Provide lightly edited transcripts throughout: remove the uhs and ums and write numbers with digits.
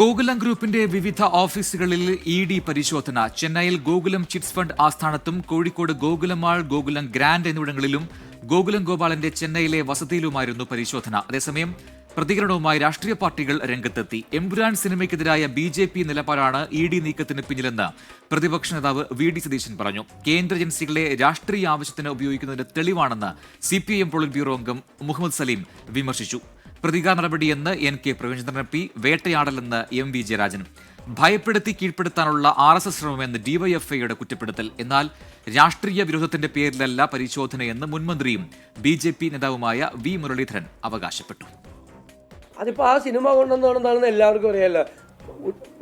ഗോകുലം ഗ്രൂപ്പിന്റെ വിവിധ ഓഫീസുകളിൽ ഇ.ഡി. പരിശോധന. ചെന്നൈയിൽ ഗോകുലം ചിറ്റ്സ് ഫണ്ട് ആസ്ഥാനത്തും കോഴിക്കോട് ഗോകുലം മാൾ, ഗോകുലം ഗ്രാൻഡ് എന്നിവിടങ്ങളിലും ഗോകുലം ഗോപാലന്റെ ചെന്നൈയിലെ വസതിയിലുമായിരുന്നു പരിശോധന. അതേസമയം പ്രതികരണവുമായി രാഷ്ട്രീയ പാർട്ടികൾ രംഗത്തെത്തി. എമ്പുരാൻ സിനിമയ്ക്കെതിരായ ബി.ജെ.പി. നിലപാടാണ് ഇ.ഡി. നീക്കത്തിന് പിന്നിലെന്ന് പ്രതിപക്ഷ നേതാവ് വി.ഡി. സതീശൻ പറഞ്ഞു. കേന്ദ്ര ഏജൻസികളെ രാഷ്ട്രീയ ആവശ്യത്തിന് ഉപയോഗിക്കുന്നതിന്റെ തെളിവാണെന്ന് സി.പി.ഐ.എം പോളിറ്റ് ബ്യൂറോ അംഗം മുഹമ്മദ് സലീം വിമർശിച്ചു. പ്രതികാര നടപടിയെന്ന് എൻ.കെ. പ്രേമചന്ദ്രൻ എം.പി, വേട്ടയാടലെന്ന് എം.വി. ജയരാജൻ. ഭയപ്പെടുത്തി കീഴ്പ്പെടുത്താനുള്ള ആർ.എസ്.എസ്. ശ്രമമെന്ന് ഡിവൈഎഫ്ഐയുടെ കുറ്റപ്പെടുത്തൽ. എന്നാൽ രാഷ്ട്രീയ വിരോധത്തിന്റെ പേരിലല്ല പരിശോധനയെന്ന് മുൻമന്ത്രിയും ബി.ജെ.പി. നേതാവുമായ വി. മുരളീധരൻ അവകാശപ്പെട്ടു. അതിപ്പോൾ ആ സിനിമ കൊണ്ടുവന്നാണെന്നാണെന്ന് എല്ലാവർക്കും അറിയാമല്ലോ.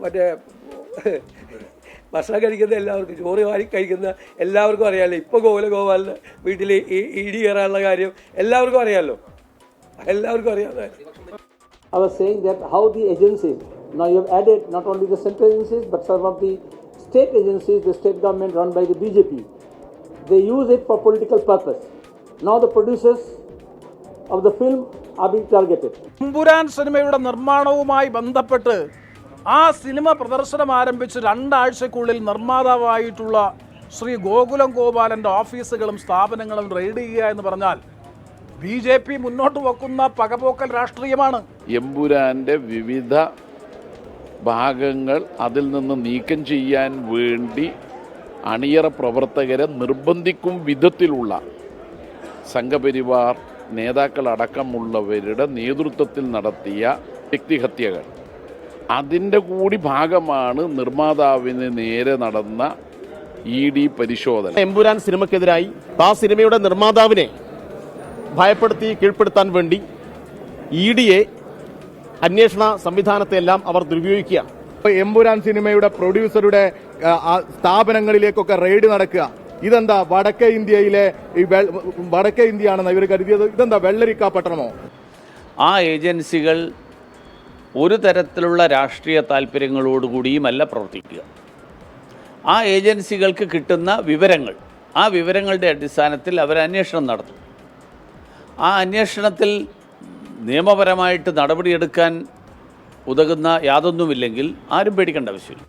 മറ്റേ ഭക്ഷണം കഴിക്കുന്ന എല്ലാവർക്കും, ചോറ് വാരി കഴിക്കുന്ന എല്ലാവർക്കും അറിയാമല്ലോ. ഇപ്പോൾ ഗോപാലിന് വീട്ടിൽ ഇ.ഡി. കയറാനുള്ള കാര്യം എല്ലാവർക്കും അറിയാമല്ലോ. എല്ലാവർക്കും അറിയാവുന്ന കാര്യം. I was saying that how the agencies, now you have added not only the central agencies but some of the state agencies, the state government run by the BJP, they use it for political purpose. Now the producers of the film are being targeted. Empuraan സിനിമയുടെ നിർമ്മാണവുമായി ബന്ധപ്പെട്ട് ആ cinema പ്രദർശനം ആരംഭിച്ച് 2 ആഴ്ചക്കുള്ളിൽ നിർമ്മാതാവായിട്ടുള്ള ശ്രീ ഗോകുലം ഗോപാലൻ്റെ ഓഫീസുകളും സ്ഥാപനങ്ങളും raid ചെയ്യുക എന്ന് പറഞ്ഞാൽ ബി.ജെ.പി. മുന്നോട്ട് വെക്കുന്ന പകപോക്കൽ രാഷ്ട്രീയമാണ്. എമ്പുരാൻ്റെ വിവിധ ഭാഗങ്ങൾ അതിൽ നിന്ന് നീക്കം ചെയ്യാൻ വേണ്ടി അണിയറ പ്രവർത്തകരെ നിർബന്ധിക്കും വിധത്തിലുള്ള സംഘപരിവാർ നേതാക്കളടക്കമുള്ളവരുടെ നേതൃത്വത്തിൽ നടത്തിയ വ്യക്തിഹത്യകൾ, അതിൻ്റെ കൂടി ഭാഗമാണ് നിർമ്മാതാവിന് നേരെ നടന്ന ഇ.ഡി. പരിശോധന. എമ്പുരാൻ സിനിമയ്ക്കെതിരായി ആ സിനിമയുടെ നിർമ്മാതാവിനെ ഭയപ്പെടുത്തി കീഴ്പ്പെടുത്താൻ വേണ്ടി ഇ.ഡി.യെ അന്വേഷണ സംവിധാനത്തെല്ലാം അവർ ദുരുപയോഗിക്കുകയാണ്. എമ്പുരാൻ സിനിമയുടെ പ്രൊഡ്യൂസറുടെ സ്ഥാപനങ്ങളിലേക്കൊക്കെ റെയ്ഡ് നടക്കുക. ഇതെന്താ വടക്കേ ഇന്ത്യയിലെ വടക്കേ ഇന്ത്യയാണെന്ന് ഇവർ കരുതിയത്? ഇതെന്താ വെള്ളരിക്ക പട്ടണമോ? ആ ഏജൻസികൾ ഒരു തരത്തിലുള്ള രാഷ്ട്രീയ താല്പര്യങ്ങളോടുകൂടിയുമല്ല പ്രവർത്തിക്കുക. ആ ഏജൻസികൾക്ക് കിട്ടുന്ന വിവരങ്ങൾ, ആ വിവരങ്ങളുടെ അടിസ്ഥാനത്തിൽ അവർ അന്വേഷണം നടത്തും. ആ അന്വേഷണത്തിൽ നിയമപരമായിട്ട് നടപടിയെടുക്കാൻ ഉതകുന്ന യാതൊന്നുമില്ലെങ്കിൽ ആരും പേടിക്കേണ്ട ആവശ്യമില്ല.